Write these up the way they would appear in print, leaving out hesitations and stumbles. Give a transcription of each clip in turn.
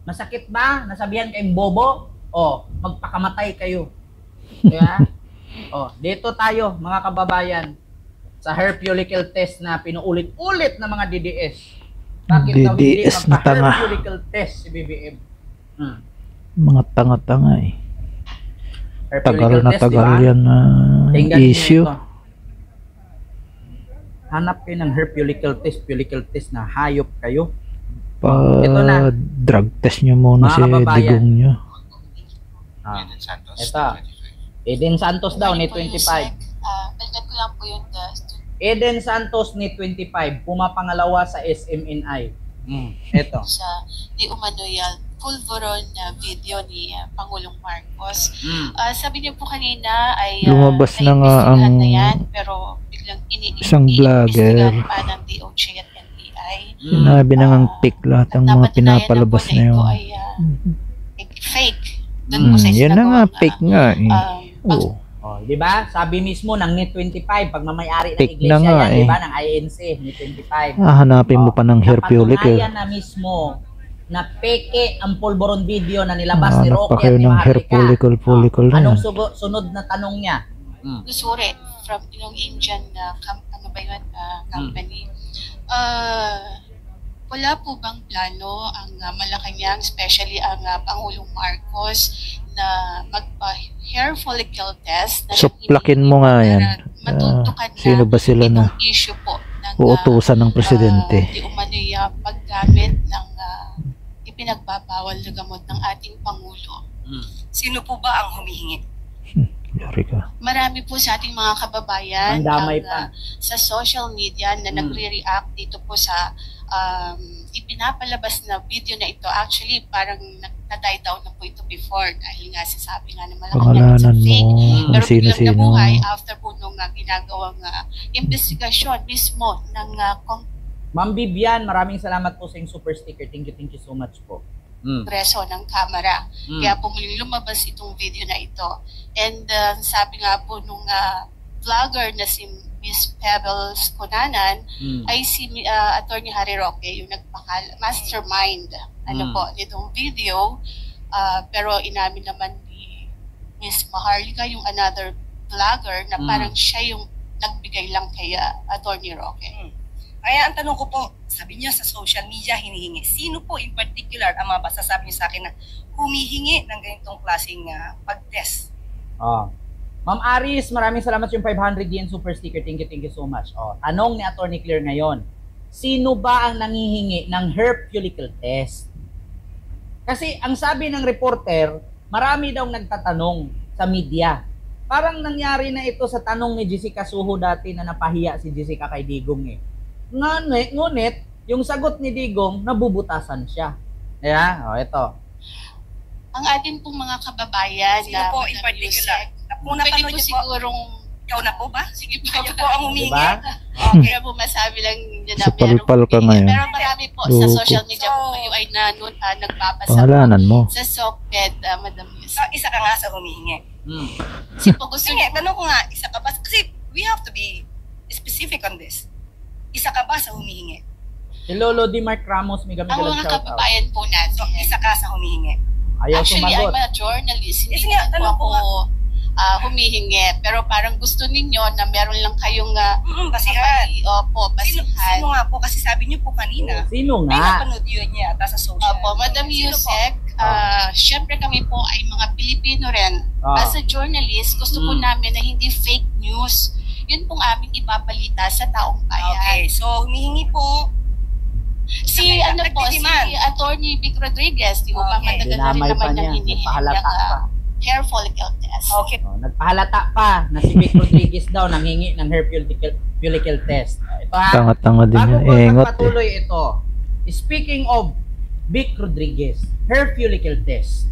Masakit ba? Nasabihan kayong bobo? O, magpakamatay kayo. Diba? O, dito tayo, mga kababayan, sa hair follicle test na pinuulit-ulit ng mga DDS. Bakit daw hindi DDS na tanga. magpa-hair follicle test si BBM? Mga tanga-tanga eh. Hair Tagal follicle na test, tagal diba? yan na issue. Hanap kayo ng hair follicle test na hayop kayo. Ito na. Drug test nyo muna si digong nyo. Ito. Eden Santos daw ni 25. Balikan ko lang po yung Eden Santos ni 25. Pumapangalawa sa SMNI. Ito. Sa di umano yan pulveron na video ni Pangulong Marcos. Sabi niyo po kanina ay lumabas na nga ang na yan, pero biglang isang vlogger pa ng DOJ at NBI. Sinabi na ngang fake lahat ang mga pinapalabas na yun. Ay, fake. Doon po sa yan na nga, fake nga eh. Oo. Oh, di ba? Sabi mismo ng NIT 25 pag mamayari ng Fake iglesia na nga, yan, eh. di ba? Ng INC NIT 25. Hanapin mo pa ng hair follicle. Napatunayan na mismo na peke ang pulburon video na nilabas ni Hanap pa Roque kayo at ni ng hair Maharlika. follicle na Anong yan. sunod na tanong niya? Usuri from yung Indian ano ba yun, company. Wala po bang plano ang Malacanang, especially ang Pangulong Marcos, na magpa-hair follicle test? Suplakin mo nga yan. Sino ba sila na issue po ng uutusan ng presidente? Di umano'y paggamit ng ipinagbabawal na gamot ng ating Pangulo. Sino po ba ang humihingi? Yari ka. Marami po sa ating mga kababayan sa social media na nagre-react dito po sa ipinapalabas na video na ito. Actually, parang na-die down na po ito before dahil nga sasabi nga na Malacanang sa fake. Pero biglang nabuhay after po nung ginagawang investigasyon mismo ng Ma'am Bibian, maraming salamat po sa inyong super sticker. Thank you so much po. Preso ng kamera. Kaya po muling lumabas itong video na ito. And sabi nga po nung vlogger na si Miss Pebbles Conanan ay si Attorney Harry Roque, yung mastermind po nitong video. Pero inamin naman ni Miss Maharlika, yung another vlogger, na parang siya yung nagbigay lang kay Attorney Roque. Kaya ang tanong ko po, sabi niyo sa social media hinihingi. Sino po in particular ang mga masasabi niyo sa akin na humihingi ng ganitong klaseng pag-test? Ma'am Aris, maraming salamat yung 500 yen super sticker. Thank you so much. Tanong ni Attorney Claire ngayon, sino ba ang nangihingi ng hair follicle test? Kasi ang sabi ng reporter, marami daw nagtatanong sa media. Parang nangyari na ito sa tanong ni Jessica Suho dati na napahiya si Jessica kay Digong eh. Ngunit, yung sagot ni Digong, nabubutasan siya. Ito. Ang atin pong mga kababayan sino po in particular? Pwede po sigurong ikaw na po ba? Sige po. Kayo po ang humingi. Diba? Kaya po masabi lang dyan na Sapalpal ka ngayon. Pero marami po sa social media po kayo ay nagbabasa pangalanan mo sa SOCMED, Madam Yus. Isa ka nga sa humihingi. Kasi po gusto niyo. Tanong ko nga, isa ka ba? Kasi we have to be specific on this. Isa ka ba sa humihingi? Si Lolo Di Mark Ramos, may gamit ang mga kababayan po natin. So, isa ka sa humihingi. Ayaw actually, sumagot. I'm a journalist. Hindi naman po ako humihingi. Pero parang gusto ninyo na meron lang kayong basihan. Opo, basihan. Sino nga po? Kasi sabi niyo po kanina. Sino nga? May napanood yun niya ata sa social. Opo, Madam Yusek, syempre kami po ay mga Pilipino rin. As a journalist, gusto po namin na hindi fake news. Yun pong aming ibabalita sa taong bayan. Okay, so humihingi po si Attorney Vic Rodriguez, di ba matagal na rin naman niyang hinihingi ng hair follicle test. Okay. Nagpahalata pa na si Vic Rodriguez daw nanghingi ng hair follicle test. Ito ha. Tanga-tanga din Bago yan. ko Engot magpatuloy ito. Speaking of Vic Rodriguez, hair follicle test.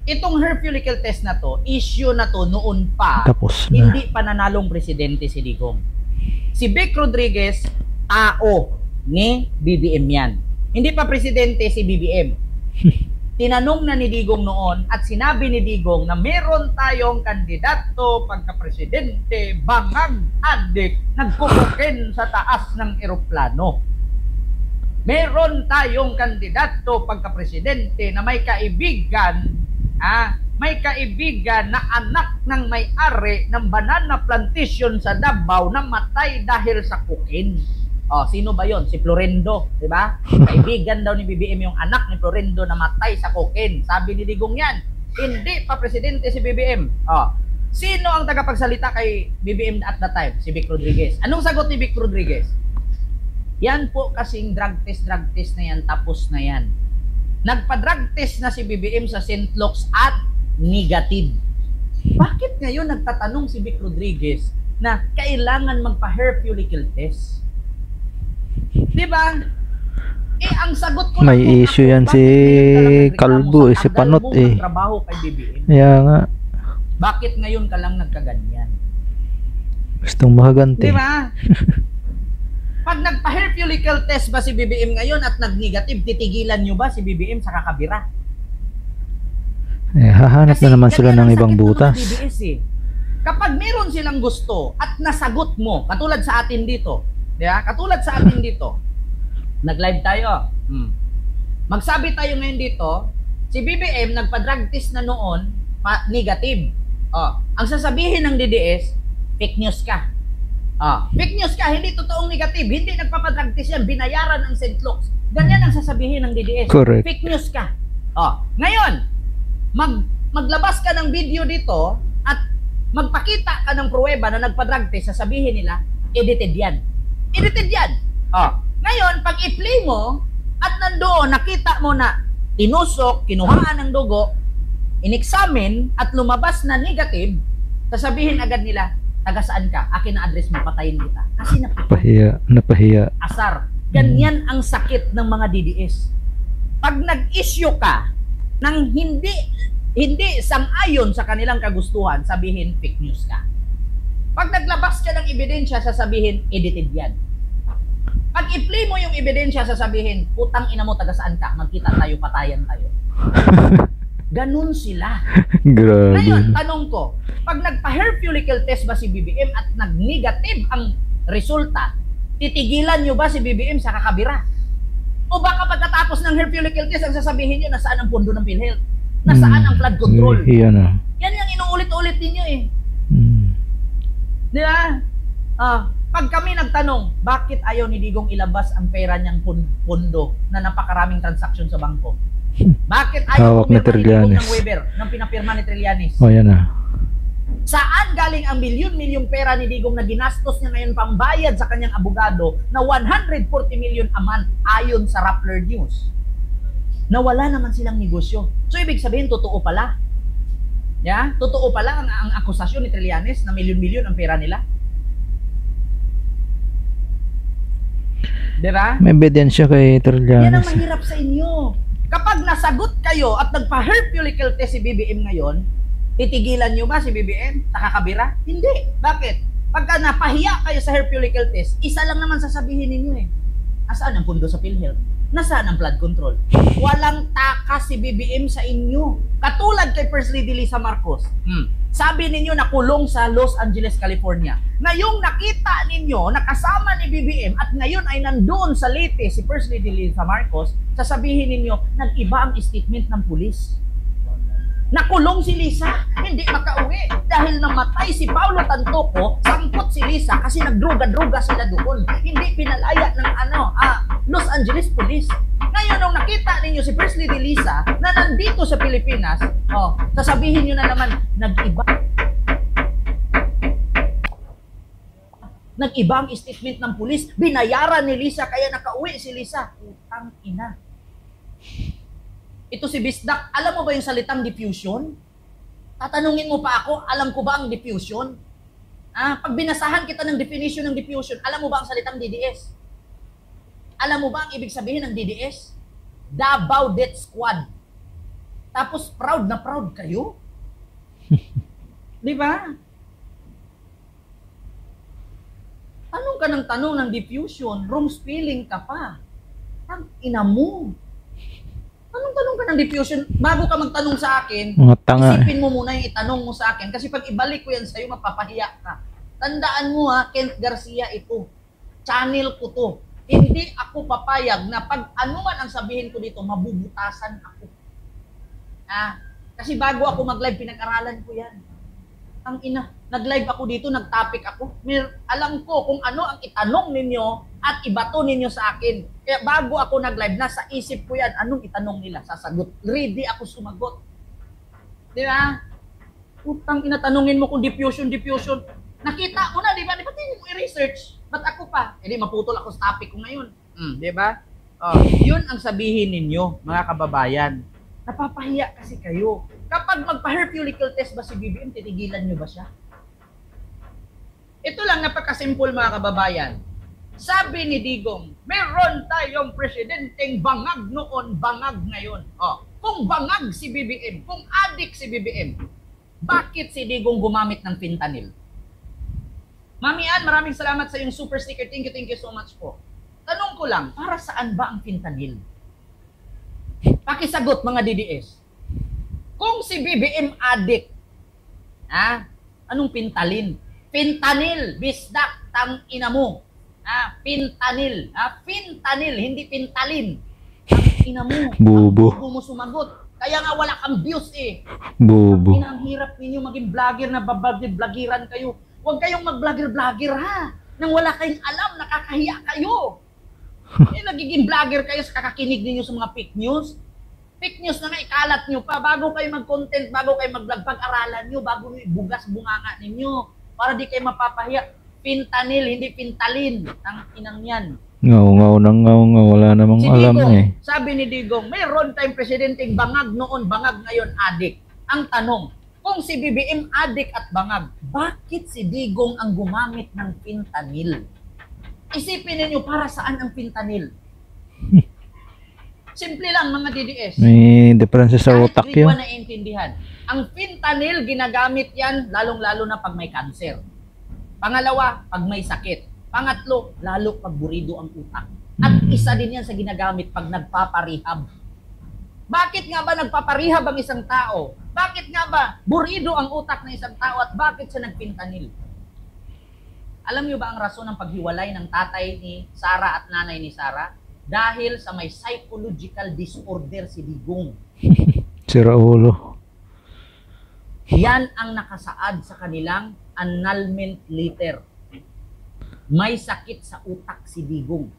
Itong hair follicle test na to, issue na to noon pa, tapos na. Hindi pa nanalong presidente si Digong. Si Vic Rodriguez, tao ni BBM yan. Hindi pa presidente si BBM. Tinanong na ni Digong noon at sinabi ni Digong na meron tayong kandidato pagka-presidente, bangag adik, nagkukukin sa taas ng eroplano. Meron tayong kandidato pagka-presidente na may kaibigan, na anak ng may-ari ng banana plantation sa Davao na matay dahil sa cocaine. Oh, sino ba yon? Si Florendo, di ba? Kaibigan daw ni BBM yung anak ni Florendo na matay sa cocaine. Sabi ni Digong yan, hindi pa presidente si BBM. Oh, sino ang tagapagsalita kay BBM at that time? Si Vic Rodriguez. Anong sagot ni Vic Rodriguez? Yan po kasing drug test na yan, tapos na yan. Nagpa-drug test na si BBM sa St. Luke's at negative. Bakit ngayon nagtatanong si Vic Rodriguez na kailangan magpa-hair follicle test? Diba? Ang sagot ko may issue yan si Kalbo, si Panot trabaho kay BBM. Kaya nga. Bakit ngayon ka lang nagkaganyan? Gustong makaganti. Diba? Pag nagpa-hair follicle test ba si BBM ngayon at nag-negative, titigilan nyo ba si BBM sa kakabira? Hahanap na naman sila ng ibang butas. Kapag meron silang gusto at nasagot mo, katulad sa atin dito, katulad sa atin dito, nag-live tayo. Magsabi tayo ngayon dito, si BBM nagpa-drug test na noon, negative. Ang sasabihin ng DDS, fake news ka. Fake news ka, hindi totoong negative, hindi nagpapadrug test yan, binayaran ng St. Luke's. Ganyan ang sasabihin ng DDS. Correct. Fake news ka. Ngayon, maglabas ka ng video dito at magpakita ka ng pruweba na nagpa-drug test, sasabihin nila, edited yan. Edited yan. Ngayon, pag i-play mo at nandoon, nakita mo na tinusok, kinuhaan ng dugo, in-examine at lumabas na negative, sasabihin agad nila, taga saan ka? Akin na address mo, patayin kita. Kasi napahiya. Asar. Ganyan ang sakit ng mga DDS. Pag nag-issue ka ng hindi sang-ayon sa kanilang kagustuhan, sabihin fake news ka. Pag naglabas ka ng ebidensya, sasabihin edited yan. Pag i-play mo yung ebidensya, sasabihin putang ina mo, taga saan ka? Magkita tayo, patayan tayo. Ganun sila. Grabe. Ngayon, tanong ko, pag nagpa-hair follicle test ba si BBM at nag-negative ang resulta, titigilan nyo ba si BBM sa kakabira? O baka pagkatapos ng hair follicle test, ang sasabihin nyo, nasaan ang pondo ng PhilHealth? Nasaan ang flood control? Yan yung inuulit-ulit ninyo eh. Di ba? Pag kami nagtanong, bakit ayaw ni Digong ilabas ang pera niyang pondo na napakaraming transaksyon sa bangko? Bakit ayaw pumirma ni Digong ng waiver ng pinapirma ni Trillanes? Yan na. Saan galing ang milyon-milyong pera ni Digong na ginastos niya ngayon pambayad sa kanyang abogado na 140 million a month ayon sa Rappler News? Nawala naman silang negosyo. So ibig sabihin, totoo pala. Totoo pala ang akusasyon ni Trillanes na milyon-milyon ang pera nila. Diba? May ebidensya kay Trillanes. Yan ang mahirap sa inyo. Kapag nasagot kayo at nagpa-hair follicle test si BBM ngayon, titigilan nyo ba si BBM sa kakabira? Hindi. Bakit? Pagka napahiya kayo sa hair follicle test, isa lang naman sasabihin ninyo eh. Asaan ang pundo sa PhilHealth? Nasaan ang flood control? Walang takas si BBM sa inyo. Katulad kay First Lady Lisa Marcos. Sabi ninyo nakulong sa Los Angeles, California. Ngayong nakita ninyo, nakasama ni BBM at ngayon ay nandoon sa Leyte si First Lady Lisa Marcos, sasabihin ninyo, nag-iba ang statement ng pulis. Nakulong si Lisa, hindi makauwi dahil namatay si Paulo Tantoco, sangkot si Lisa kasi nagdruga-druga sila doon. Hindi pinalaya ng Los Angeles Police. Ngayon, nung nakita ninyo si First Lady Lisa na nandito sa Pilipinas, sasabihin nyo na naman, nag-iba ang statement ng pulis, binayaran ni Lisa kaya nakauwi si Lisa. Putang ina. Ito si Bisdak, alam mo ba yung salitang diffusion? Tatanungin mo pa ako, alam ko ba ang diffusion? Pag binasahan kita ng definition ng diffusion, alam mo ba ang salitang DDS? Alam mo ba ang ibig sabihin ng DDS? Davao Death Squad. Tapos proud na proud kayo? Di ba? Tanong ka ng tanong ng diffusion, room spilling ka pa. Ang ina mo. Tanong ka ng diffusion, bago ka magtanong sa akin, isipin mo muna yung itanong mo sa akin. Kasi pag ibalik ko yan sa'yo, mapapahiya ka. Tandaan mo Kent Garcia ito. Channel ko to. Hindi ako papayag na pag ano man ang sabihin ko dito, mabubutasan ako. Kasi bago ako mag-live, pinag-aralan ko yan. Ang ina, nag-live ako dito, nag-topic ako. Alam ko kung ano ang itanong ninyo at ibato ninyo sa akin. Kaya bago ako nag-live, nasa isip ko yan, anong itanong nila, sasagot. Ready ako sumagot. Di ba? Utang ina, tanungin mo kung diffusion. Nakita mo na, di ba? Di ba hindi mo i-research? Ba't ako pa? Hindi, maputol ako sa topic ko ngayon. Di ba? Yun ang sabihin ninyo, mga kababayan. Napapahiya kasi kayo. Kapag magpa-hair follicle test ba si BBM, titigilan nyo ba siya? Ito lang, napakasimple mga kababayan. Sabi ni Digong, meron tayong presidenteng bangag noon, bangag ngayon. Kung bangag si BBM, kung adik si BBM, bakit si Digong gumamit ng fentanyl? Mami Ann, maraming salamat sa iyong super sticker. Thank you so much po. Tanong ko lang, para saan ba ang fentanyl? Pakisagot mga DDS. Kung si BBM addict, anong fentanyl? Fentanyl, bisdak, tang ina mo. Fentanyl. Fentanyl, hindi pentalin. Tang ina mo. Bubo. Ang mo sumagot. Kaya nga wala kang views eh. Bubo. Ang hirap ninyo maging vlogger na babagir-blagiran kayo. Huwag kayong mag-vlogger-vlogger ha. Nang wala kayong alam, nakakahiya kayo. Nagiging vlogger kayo sa kakakinig ninyo sa mga fake news. Fake news na nga ikalat nyo pa. Bago kayo mag-content, bago kayo mag-vlog, pag-aralan nyo, bago nyo ibugas bunganga ninyo. Para di kayo mapapahiya. Fentanyl, hindi pentalin. Ang inang yan. Ngaw, wala namang Si alam Digong, eh. sabi ni Digong, mayroon tayong presidenteng bangag noon, bangag ngayon, adik. Ang tanong, kung si BBM adik at bangag, bakit si Digong ang gumamit ng fentanyl? Isipin ninyo, para saan ang fentanyl? Simple lang mga DDS. May diferensya sa Kahit utak hindi ko yun. naiintindihan. Ang fentanyl, ginagamit yan lalong-lalo na pag may cancer. Pangalawa, pag may sakit. Pangatlo, lalo pag burido ang utak. At isa din yan sa ginagamit pag nagpaparehab. Bakit nga ba nagpaparehab ang isang tao? Bakit nga ba burido ang utak ng isang tao at bakit siya nagfentanyl? Alam niyo ba ang rason ng paghiwalay ng tatay ni Sara at nanay ni Sara? Dahil sa may psychological disorder si Digong. Sira ulo. Yan ang nakasaad sa kanilang annulment letter. May sakit sa utak si Digong.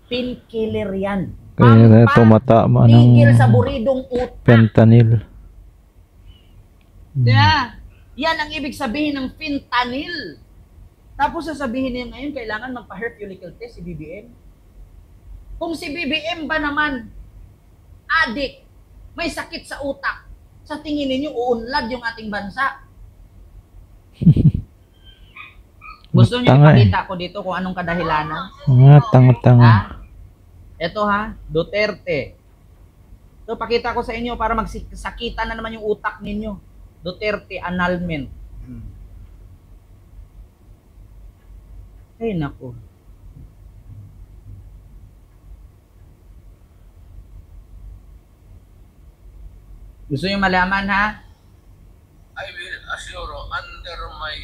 Painkiller yan. Kaya na tumatama ng Tigil sa buridong utak. fentanyl. Yan ang ibig sabihin ng fentanyl. Tapos sasabihin niya ngayon, kailangan magpa-hair follicle test si BBM. Kung si BBM ba naman, adik, may sakit sa utak, sa tingin ninyo, uunlad yung ating bansa. Gusto niyo ipakita ko dito kung anong kadahilanan? Tanga-tanga. Ito Duterte. So, pakita ko sa inyo para magsakita na naman yung utak ninyo. Duterte annulment. Ay, naku. Gusto niyo malaman I will assure under my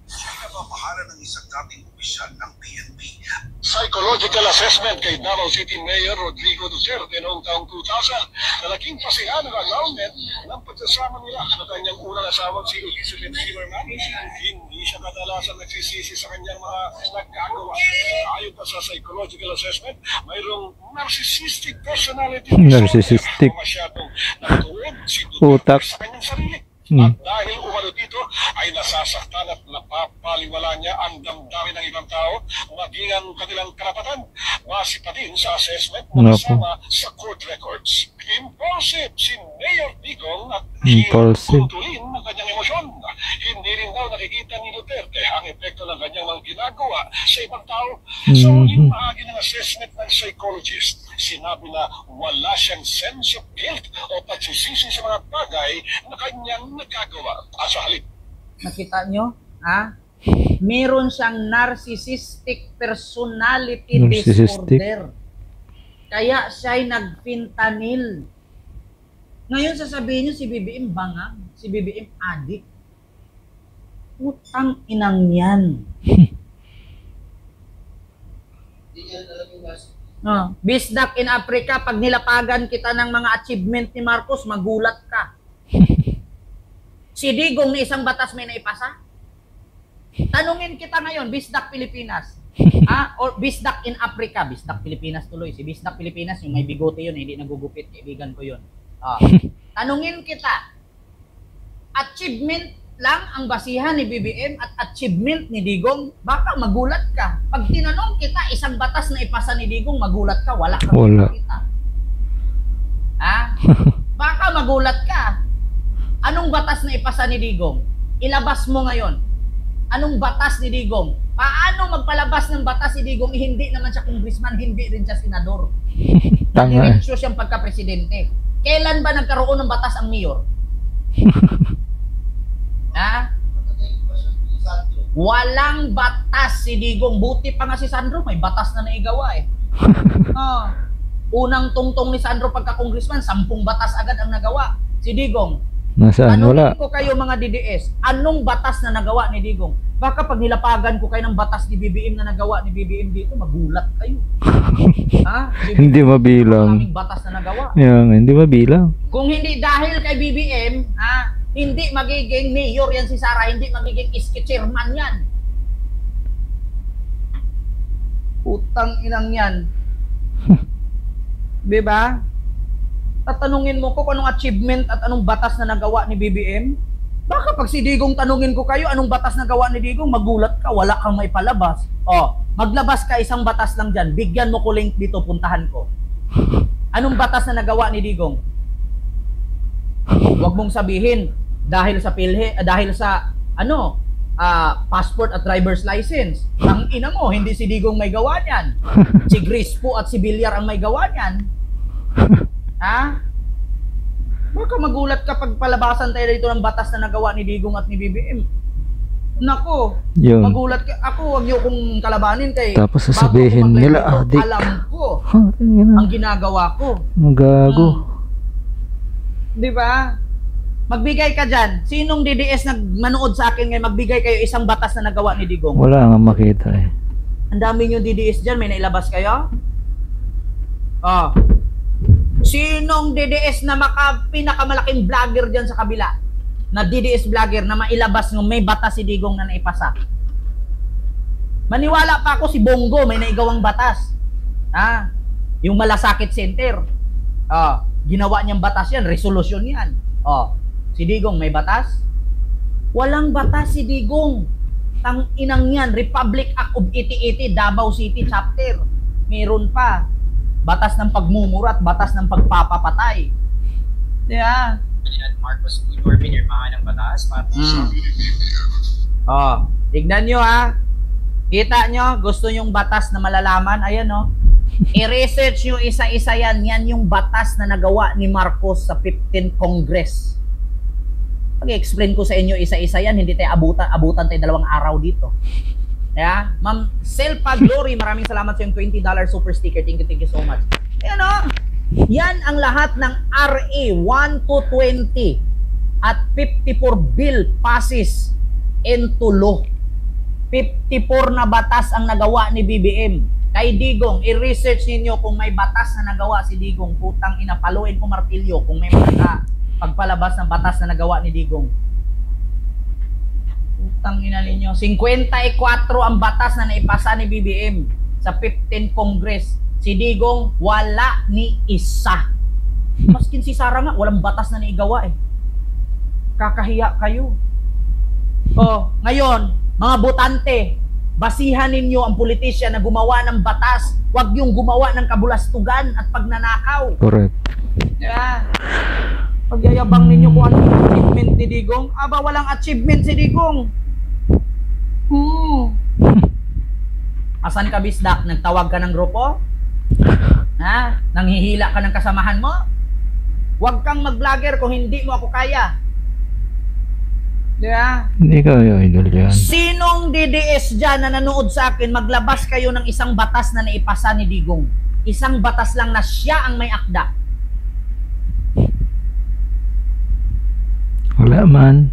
pinapapahala ng isang dating opisyal ng PNP. Psychological assessment kay Davao City Mayor Rodrigo Duterte noong taong 2000 na naging pasihan ng annulment ng pagsasama nila sa kanyang unang asawang si Elizabeth Zimmerman. Hindi siya kadalasan nagsisisi sa kanyang mga nagkagawa. Ayon pa sa psychological assessment, mayroong narcissistic personality. Narcissistic. Masyadong natuwid si Duterte sa kanyang sarili. At dahil umano dito ay nasasaktan at napapaliwala niya ang damdamin ng ibang tao, maging ang kanilang karapatan. Base pa din sa assessment na kasama sa court records. Impulsive si Mayor Digong at kuntulin ang kanyang emosyon. Hindi rin daw nakikita ni Duterte ang epekto ng kanyang mga ginagawa sa ibang tao. Sa uling bahagi ng assessment ng psychologist, sinabi na wala siyang sense of guilt o pagsisisi sa mga bagay na kanyang nagagawa. Sa halip. Nakita nyo? Meron siyang narcissistic personality disorder. Kaya siya'y nag-fentanyl. Ngayon sasabihin nyo si BBM bangag, si BBM adik. Utang inang yan. Bisdak in Africa, pag nilapagan kita ng mga achievement ni Marcos, magulat ka. Si Digong na isang batas may naipasa? Tanungin kita ngayon, Bisdak Pilipinas. Or Bisdak in Africa, Bisdak Pilipinas tuloy. Si Bisdak Pilipinas, yung may bigote yun, hindi nagugupit, kaibigan ko yun. Tanungin kita, achievement lang ang basihan ni BBM at achievement ni Digong, baka magulat ka. Pag tinanong kita, isang batas na ipasa ni Digong, magulat ka, wala kang makita. Baka magulat ka. Anong batas na ipasa ni Digong? Ilabas mo ngayon. Anong batas ni Digong? Paano magpalabas ng batas si Digong? Hindi naman siya congressman, hindi rin siya senador. Nag-diretsyo siyang pagka-presidente. Kailan ba nagkaroon ng batas ang mayor? Walang batas si Digong. Buti pa nga si Sandro, may batas na naigawa eh. Unang tungtong ni Sandro pagka-congressman, 10 batas agad ang nagawa. Si Digong, nasaan? Wala. Tanungin ko kayo mga DDS, anong batas na nagawa ni Digong? Baka pag nilapagan ko kayo ng batas ni BBM na nagawa ni BBM dito, magulat kayo. Hindi mabilang. Aming batas na nagawa. Hindi mabilang. Kung hindi dahil kay BBM, hindi magiging mayor yan si Sara, hindi magiging iski chairman yan. Putang inang yan. Diba? Tatanungin mo ko kung anong achievement at anong batas na nagawa ni BBM. Baka pag si Digong tanungin ko kayo anong batas na gawa ni Digong, magulat ka, wala kang maipalabas. Maglabas ka isang batas lang dyan, bigyan mo ko link dito, puntahan ko. Anong batas na nagawa ni Digong? Huwag mong sabihin dahil sa passport at driver's license. Ang ina mo, hindi si Digong may gawa niyan. Si Grispo at si Villar ang may gawa niyan. Baka magulat ka pag palabasan tayo dito ng batas na nagawa ni Digong at ni BBM. Nako, magulat ka. Ako, wag niyo kong kalabanin kay. Tapos sasabihin nila, adik. Alam ko ang ginagawa ko. Gago. Di ba? Magbigay ka dyan. Sinong DDS nagmanood sa akin ngayon, magbigay kayo isang batas na nagawa ni Digong? Wala nga makita eh. Ang dami nyo DDS dyan, may nailabas kayo? Sinong DDS na pinakamalaking vlogger dyan sa kabila? Na DDS vlogger na mailabas ng may batas si Digong na naipasa? Maniwala pa ako si Bongo, may naigawang batas. Yung Malasakit Center. Ginawa niyang batas yan, resolusyon yan. Si Digong may batas? Walang batas si Digong. Tang inang yan, Republic Act of 8080, Davao City Chapter. Meron pa. Batas ng pagmumura at batas ng pagpapapatay. Yeah. Marcos Jr. pinirmahan ng batas. Tignan nyo Kita nyo, gusto nyong batas na malalaman? Ayan I-research nyo isa-isa yan. Yan yung batas na nagawa ni Marcos sa 15th Congress. Pag-explain ko sa inyo isa-isa yan, hindi tayo abutan tayo 2 araw dito. Ma'am Selpa Glory, maraming salamat sa yung $20 super sticker. Thank you so much. Ayan yan ang lahat ng RA 1 to 20 at 54 bill passes into law. 54 na batas ang nagawa ni BBM. Kay Digong, i-research ninyo kung may batas na nagawa si Digong. Putang ina, paluin ko martilyo kung may pagpalabas ng batas na nagawa ni Digong. Putang ina ninyo. 54 ang batas na naipasa ni BBM sa 15th Congress. Si Digong, wala ni isa. Maskin si Sara nga, walang batas na naigawa Kakahiya kayo. Ngayon, mga botante, basihan ninyo ang politisyan na gumawa ng batas. Huwag yung gumawa ng kabulastugan at pagnanakaw. Correct. Pagyayabang ninyo kung anong achievement ni Digong. Walang achievement si Digong. Asan ka, Bisdak? Nagtawag ka ng grupo? Nanghihila ka ng kasamahan mo? Huwag kang mag-vlogger kung hindi mo ako kaya. Hindi ka idol yan. Sinong DDS dyan na nanood sa akin, maglabas kayo ng isang batas na naipasa ni Digong. Isang batas lang na siya ang may akda. Wala man.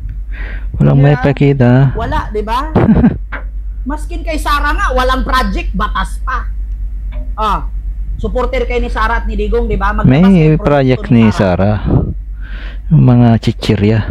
Walang may pakita. Wala, di ba? Maskin kay Sara nga, walang project, batas pa. supporter kayo ni Sara at ni Digong, di ba? May project ni Sara. Yung mga chichirya.